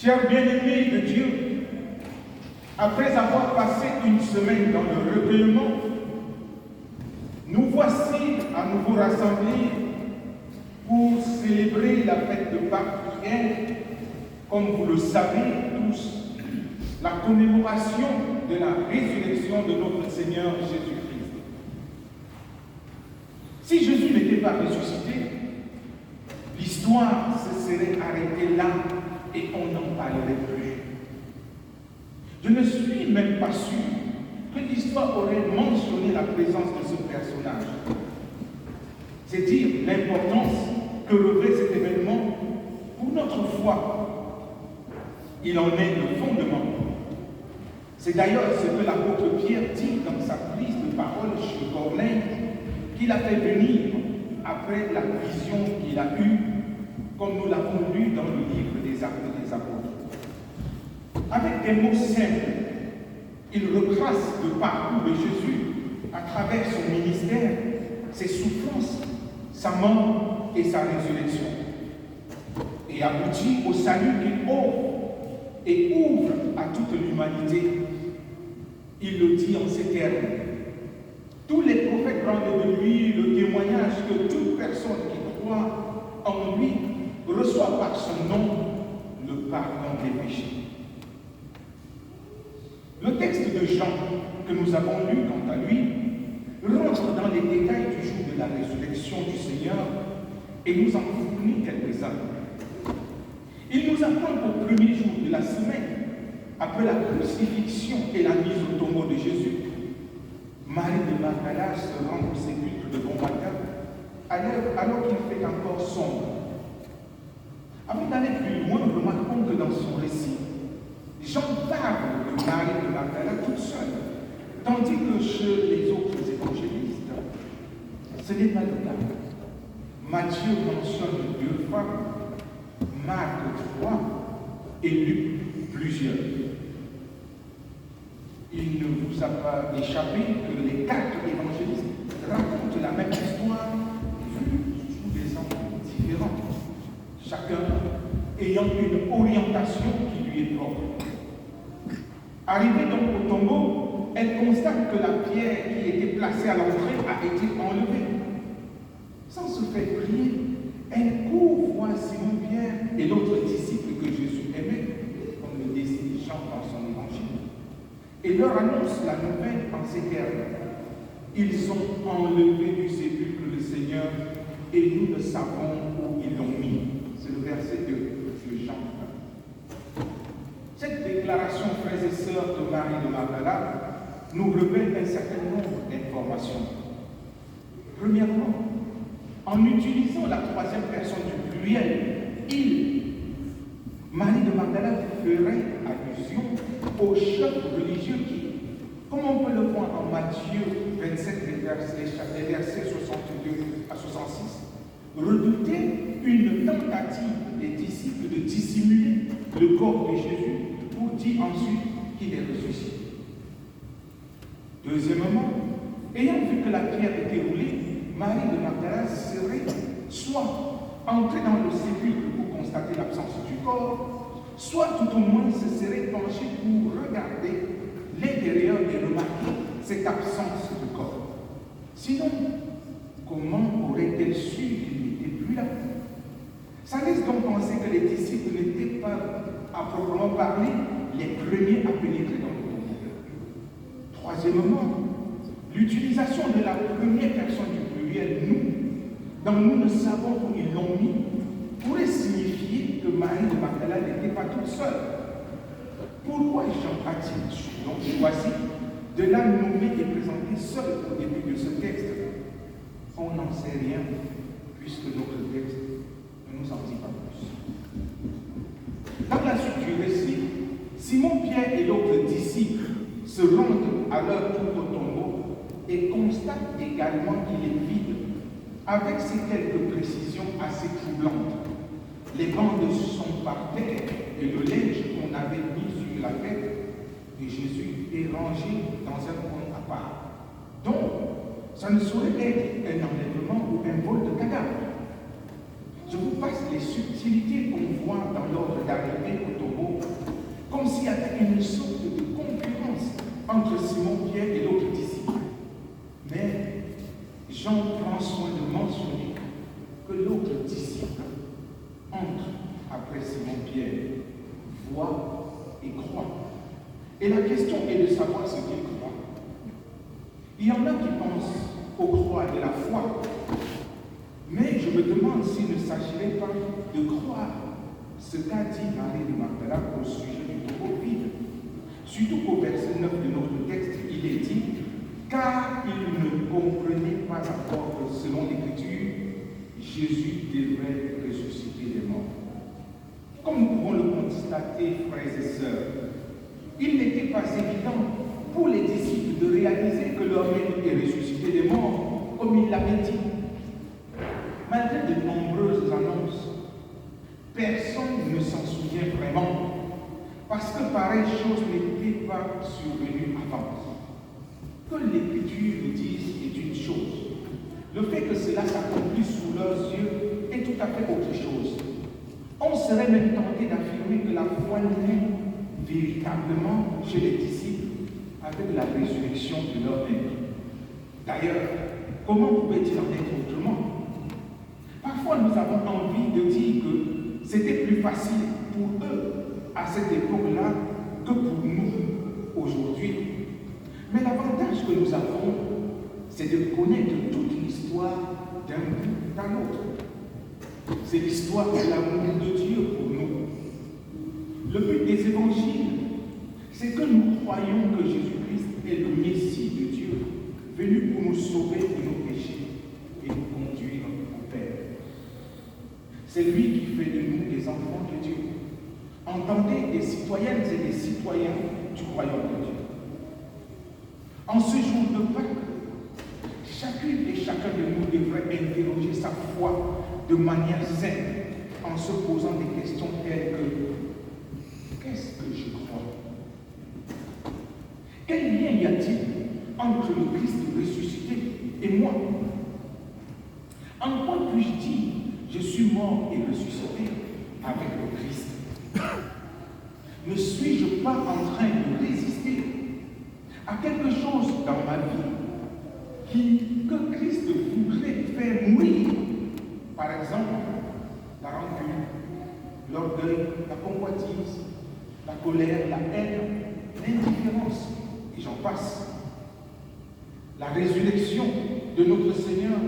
Chers bien-aimés de Dieu, après avoir passé une semaine dans le recueillement, nous voici à nouveau rassemblés pour célébrer la fête de Pâques qui est, comme vous le savez tous, la commémoration de la résurrection de notre Seigneur Jésus-Christ. Si Jésus n'était pas ressuscité, l'histoire se serait arrêtée là et on n'en parlerait plus. Je ne suis même pas sûr que l'histoire aurait mentionné la présence de ce personnage. C'est dire l'importance que revêt cet événement pour notre foi. Il en est le fondement. C'est d'ailleurs ce que l'apôtre Pierre dit dans sa prise de parole chez Corneille, qu'il a fait venir après la vision qu'il a eue, comme nous l'avons lu dans le livre des Actes des Apôtres. Avec des mots simples, il retrace le parcours de Jésus à travers son ministère, ses souffrances, sa mort et sa résurrection, et aboutit au salut qu'il offre et ouvre à toute l'humanité. Il le dit en ces termes: tous les prophètes rendent de lui le témoignage que toute personne qui croit en lui reçoit par son nom le pardon des péchés. Le texte de Jean que nous avons lu, quant à lui, rentre dans les détails du jour de la résurrection du Seigneur et nous en fournit quelques-uns. Il nous apprend qu'au premier jour de la semaine, après la crucifixion et la mise au tombeau de Jésus, Marie de Magdala se rend au sépulcre de bon matin, alors qu'il fait encore sombre. Avant d'aller plus loin, remarquons que dans son récit, Jean parle de Marie de Magdala toute seule, tandis que chez les autres évangélistes, ce n'est pas le cas. Matthieu mentionne 2 femmes, Marc 3 et Luc plusieurs. Il ne vous a pas échappé que les 4 évangélistes racontent la même histoire vue sous des angles différents, chacun ayant une orientation qui lui est propre. Arrivée donc au tombeau, elle constate que la pierre qui était placée à l'entrée a été enlevée. Sans se faire prier, elle court voir Simon-Pierre et l'autre disciple que Jésus aimait, comme le décide Jean dans son évangile, et leur annonce la nouvelle en ces termes: ils ont enlevé du sépulcre le Seigneur et nous ne savons où ils l'ont mis. C'est le verset 2 de Jean 1. Cette déclaration, frères et sœurs de Marie de Magdala, nous révèle un certain nombre d'informations. Premièrement, en utilisant la 3e personne du pluriel, il, Marie de Magdala ferait allusion au chef religieux qui, comme on peut le voir en Matthieu 27, les versets 62 à 66, redoutait une tentative des disciples de dissimuler le corps de Jésus pour dire ensuite qu'il est ressuscité. Deuxièmement, ayant vu que la pierre était roulée, Marie de Magdala serait soit entrée dans le sépulcre pour constater l'absence du corps, soit tout au moins se serait penchée pour regarder l'intérieur et remarquer cette absence de corps. Sinon, comment aurait-elle su qu'il n'était plus là? Ça laisse donc penser que les disciples n'étaient pas, à proprement parler, les premiers à pénétrer dans le tombeau. Troisièmement, l'utilisation de la première personne du pluriel, nous, dont nous ne savons où ils l'ont mis, pourrait signifier que Marie de Magdala n'était pas toute seule. Pourquoi Jean a-t-il donc choisi de la nommer et présenter seule au début de ce texte? On n'en sait rien, puisque notre texte ne nous en dit pas plus. Dans la suite du récit, Simon-Pierre et l'autre disciple se rendent à leur tour au tombeau et constatent également qu'il est vide, avec ces quelques précisions assez troublantes. Les bandes sont par terre et le linge qu'on avait mis sur la tête de Jésus est rangé dans un coin à part. Donc, ça ne saurait être un enlèvement ou un vol de cadavre. Je vous passe les subtilités qu'on voit dans l'ordre d'arrivée au tombeau comme s'il y avait une sorte de concurrence entre Simon-Pierre et l'autre disciple. Mais Jean prend soin de mentionner que l'autre disciple entre après Simon-Pierre, voit et croit. Et la question est de savoir ce qu'il croit. Il y en a qui pensent au croire de la foi, mais je me demande s'il ne s'agirait pas de croire ce qu'a dit Marie de Magdala au sujet du tombeau vide. Surtout qu'au verset 9 de notre texte, il est dit « Car il ne comprenait pas encore que selon l'Écriture, Jésus devrait ressusciter des morts. » Comme nous pouvons le constater, frères et sœurs, il n'était pas évident pour les disciples de réaliser que leur maître est ressuscité des morts, comme il l'avait dit. Malgré de nombreuses annonces, personne ne s'en souvient vraiment, parce que pareille chose n'était pas survenue avant. Que l'Écriture nous dise est une chose. Le fait que cela s'accomplisse sous leurs yeux est tout à fait autre chose. On serait même tenté d'affirmer que la foi naît véritablement chez les disciples avec la résurrection de leur maître. D'ailleurs, comment pouvait-il en être autrement? Parfois, nous avons envie de dire que c'était plus facile pour eux à cette époque-là que pour nous aujourd'hui. Mais l'avantage que nous avons, c'est de connaître toute l'histoire d'un bout à l'autre. C'est l'histoire de l'amour de Dieu pour nous. Le but des évangiles, c'est que nous croyons que Jésus-Christ est le Messie de Dieu, venu pour nous sauver de nos péchés et nous conduire au Père. C'est lui qui fait de nous des enfants de Dieu. Entendez, des citoyennes et des citoyens du royaume de Dieu. En ce jour de Pâques, chacune et chacun de nous devrait interroger sa foi de manière saine en se posant des questions telles que qu'est-ce que je crois? Quel lien y a-t-il entre le Christ ressuscité et moi? En quoi puis-je dire je suis mort et ressuscité avec le Christ? Ne suis-je pas en train de résister à quelque chose dans ma vie que Christ voudrait faire mourir? Par exemple, la rancune, l'orgueil, la convoitise, la colère, la haine, l'indifférence, et j'en passe. La résurrection de notre Seigneur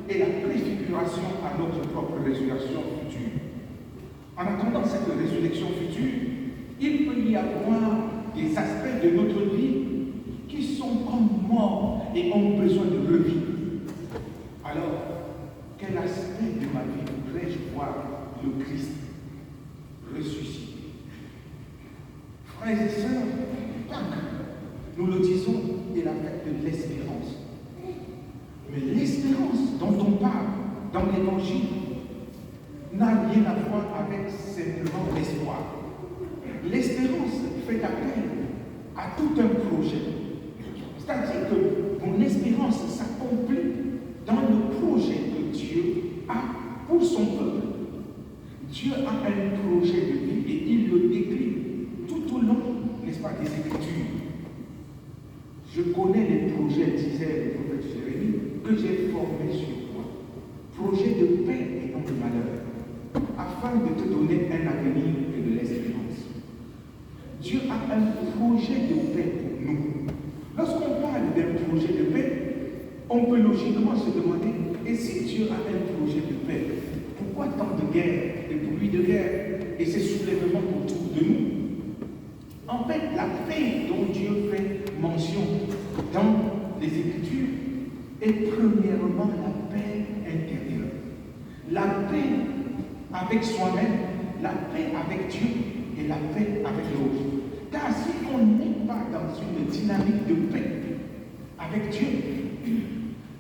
est la préfiguration à notre propre résurrection future. En attendant cette résurrection future, il peut y avoir des aspects de notre vie qui sont comme morts et ont besoin de revivre. Alors, quel aspect de ma vie voudrais-je voir le Christ ressuscité? Frères et sœurs, Pâques, nous le disons, est la fête de l'espérance. Mais l'espérance dont on parle dans l'Évangile n'a rien à voir avec simplement l'espoir. L'espérance fait appel à tout un projet. C'est-à-dire que mon espérance s'accomplit dans le projet que Dieu a pour son peuple. Dieu a un projet de vie et il le décrit tout au long, n'est-ce pas, des Écritures. Je connais les projets, disait le prophète Jérémie, que j'ai formés sur toi. Projet de paix et non de malheur, afin de te donner un avenir et de l'espérance. Dieu a un projet de paix pour nous. Lorsqu'on parle d'un projet de paix, on peut logiquement se demander, et si Dieu a un projet de paix, pourquoi tant de guerres, de bruits de guerre et ces soulèvements autour de nous? En fait, la paix dont Dieu fait mention dans les Écritures est premièrement la paix intérieure. La paix avec soi-même, la paix avec Dieu et la paix avec l'autre. Car si on n'est pas dans une dynamique de paix avec Dieu,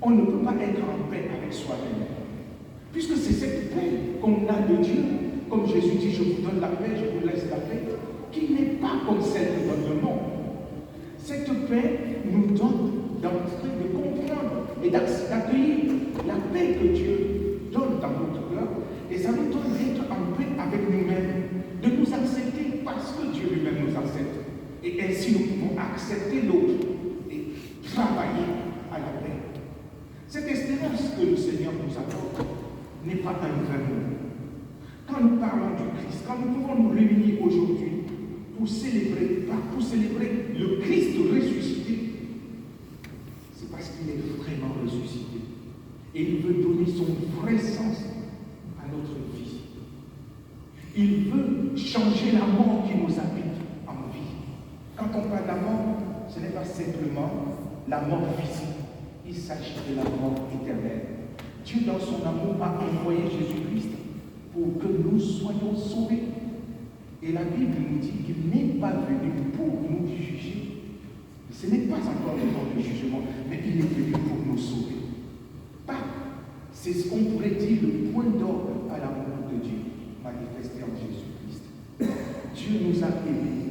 on ne peut pas être en paix avec soi-même. Puisque c'est cette paix qu'on a de Dieu, comme Jésus dit, je vous donne la paix, je vous laisse la paix, qui n'est pas comme celle que donne le monde. Cette paix nous donne d'entrer, de comprendre et d'accueillir la paix que Dieu donne dans notre cœur, et ça nous donne d'être en paix avec nous-mêmes, de nous accepter parce parce que Dieu lui-même nous accepte. Et ainsi, nous pouvons accepter l'autre et travailler à la paix. Cette espérance que le Seigneur nous apporte n'est pas un vrai mot. Quand nous parlons du Christ, quand nous pouvons nous réunir aujourd'hui pour célébrer le Christ ressuscité, c'est parce qu'il est vraiment ressuscité. Et il veut donner son vrai sens à notre vie. Il veut changer la mort qui nous habite en vie. Quand on parle de la mort, ce n'est pas simplement la mort physique. Il s'agit de la mort éternelle. Dieu, dans son amour, a envoyé Jésus-Christ pour que nous soyons sauvés. Et la Bible nous dit qu'il n'est pas venu pour nous juger. Ce n'est pas encore le temps de jugement, mais il est venu pour nous sauver. C'est ce qu'on pourrait dire le point d'ordre à l'amour de Dieu, manifesté en Jésus-Christ. Dieu nous a aimés.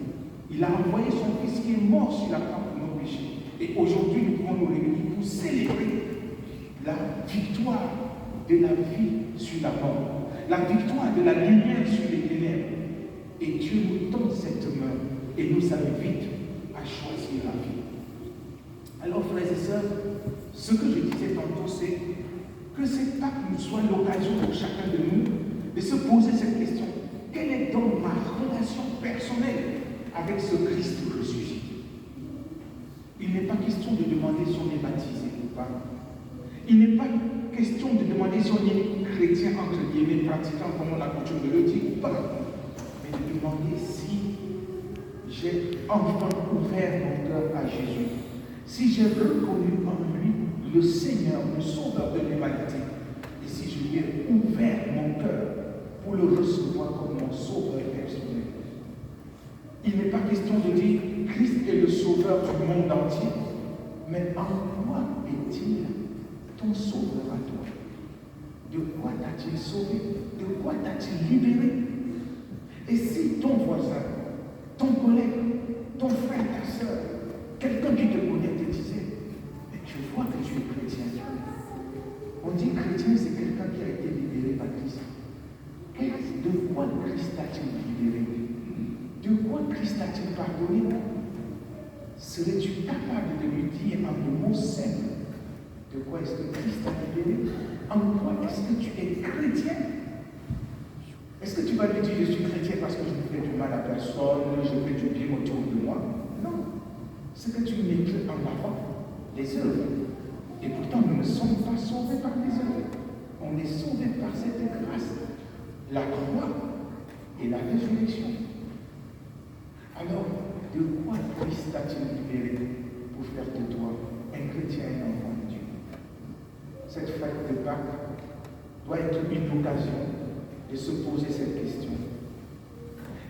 Il a envoyé son Fils qui est mort sur la croix pour nos péchés. Et aujourd'hui, nous pouvons nous réunir pour célébrer la victoire de la vie sur la mort, la victoire de la lumière sur les ténèbres. Et Dieu nous donne cette main et nous invite à choisir la vie. Alors, frères et sœurs, ce que je disais tantôt, c'est que cette Pâques nous soit l'occasion pour chacun de nous de se poser cette question. Quelle est donc ma relation personnelle avec ce Christ ressuscité? Il n'est pas question de demander si on est baptisé ou pas. Il n'est pas question de demander si on est chrétien, entre guillemets, pratiquant, comme on a coutume de le dire, ou pas. Mais de demander si j'ai enfin ouvert mon cœur à Jésus. Si j'ai reconnu en lui le Seigneur, le Sauveur de l'humanité, et si je lui ai ouvert mon cœur pour le recevoir comme mon Sauveur personnel. Il n'est pas question de dire Christ est le Sauveur du monde entier, mais en quoi est-il ton Sauveur à toi? De quoi t'a-t-il sauvé? De quoi t'a-t-il libéré? Et si ton voisin, ton collègue, ton frère, ta soeur, quelqu'un qui te connaît te disait, mais je vois que tu es chrétien. On dit chrétien, c'est quelqu'un qui a été libéré par Christ. De quoi Christ t'a-t-il libéré? De quoi Christ t'a-t-il pardonné? Serais-tu capable de lui dire en des mots simples de quoi est-ce que Christ t'a libéré? En quoi est-ce que tu es chrétien? Est-ce que tu vas lui dire je suis chrétien parce que je ne fais du mal à personne, je fais du bien autour de moi? Non. Ce que tu mets en avant, les œuvres. Et pourtant, nous ne sommes pas sauvés par les œuvres. On est sauvés par cette grâce, la croix et la résurrection. Alors, de quoi Christ t'a-t-il libéré pour faire de toi un chrétien et un enfant de Dieu? Cette fête de Pâques doit être une occasion de se poser cette question.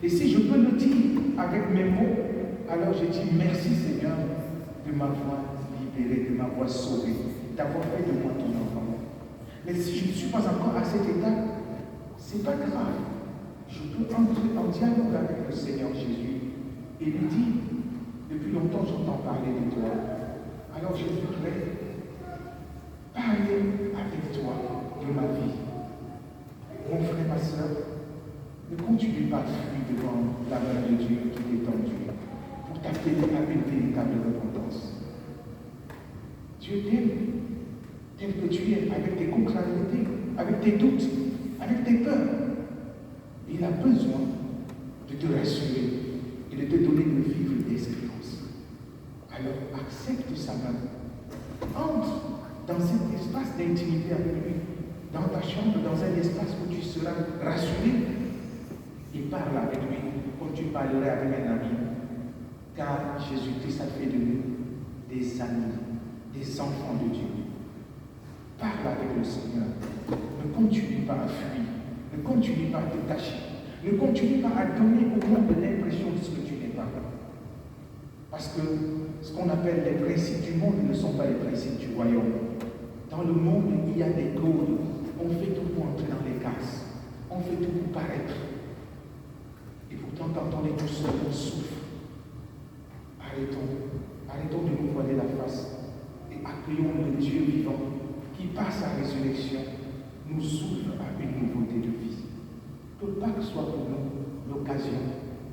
Et si je peux le dire avec mes mots, alors je dis merci Seigneur de m'avoir libéré, de m'avoir sauvé, d'avoir fait de moi ton enfant. Mais si je ne suis pas encore à cet état, c'est pas grave. Je peux entrer en dialogue avec le Seigneur Jésus et lui dire, depuis longtemps j'entends parler de toi. Alors je voudrais parler avec toi de ma vie. Mon frère, ma soeur, ne continue pas à fuir devant la main de Dieu qui est tendue pour t'appeler à une véritable repentance. Dieu t'aime tel que tu es, avec tes contrariétés, avec tes doutes, avec tes peurs. Et il a besoin de te rassurer et de te donner une vivre d'espérance. Alors accepte sa main. Entre dans cet espace d'intimité avec lui, dans ta chambre, dans un espace où tu seras rassuré, et parle avec lui comme tu parlerais avec un ami. Car Jésus-Christ a fait de nous des amis, des enfants de Dieu. Parle avec le Seigneur. Ne continue pas à fuir. Ne continue pas à te cacher. Ne continue pas à donner au monde l'impression de ce que tu n'es pas. Parce que ce qu'on appelle les principes du monde ne sont pas les principes du royaume. Dans le monde, il y a des codes. On fait tout pour entrer dans les cases. On fait tout pour paraître. Et pourtant, quand on est tout seul, on souffre. Arrêtons de nous voiler la face et accueillons le Dieu vivant qui, par sa résurrection, nous ouvre à une nouveauté de vie. Que Pâques soit pour nous l'occasion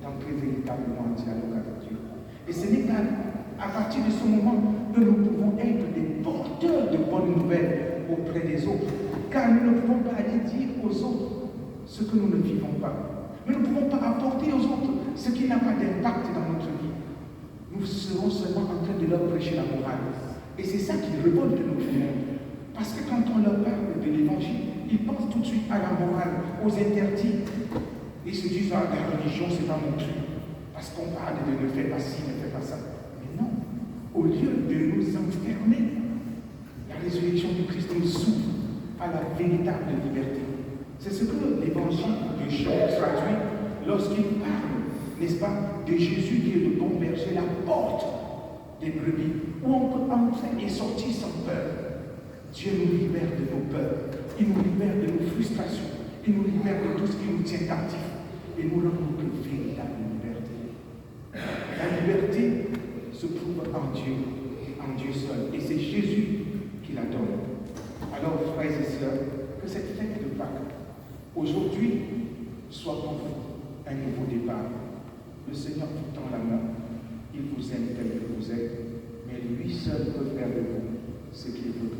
d'entrer véritablement en dialogue avec Dieu. Et ce n'est qu'à partir de ce moment que nous pouvons être des porteurs de bonnes nouvelles auprès des autres. Car nous ne pouvons pas aller dire aux autres ce que nous ne vivons pas. Nous ne pouvons pas apporter aux autres ce qui n'a pas d'impact dans notre vie. Nous serons seulement en train de leur prêcher la morale. Et c'est ça qui révolte notre monde. Parce que quand on leur parle de l'évangile, ils pensent tout de suite à la morale, aux interdits. Ils se disent, ah, la religion, c'est pas mon truc. Parce qu'on parle de ne fais pas ci, ne fais pas ça. Mais non, au lieu de nous enfermer, la résurrection du Christ nous s'ouvre à la véritable liberté. C'est ce que l'évangile de Jean traduit lorsqu'il parle, n'est-ce pas, de Jésus qui est le bon berger, la porte des brebis, où on peut entrer et sortir sans peur. Dieu nous libère de nos peurs, il nous libère de nos frustrations, il nous libère de tout ce qui nous tient captifs et nous rend notre véritable liberté. La liberté se trouve en Dieu seul, et c'est Jésus qui la donne. Alors, frères et sœurs, que cette fête de Pâques, aujourd'hui, soit pour vous un nouveau départ. Le Seigneur vous tend la main, il vous aime tel que vous êtes, mais lui seul peut faire de vous ce qu'il veut.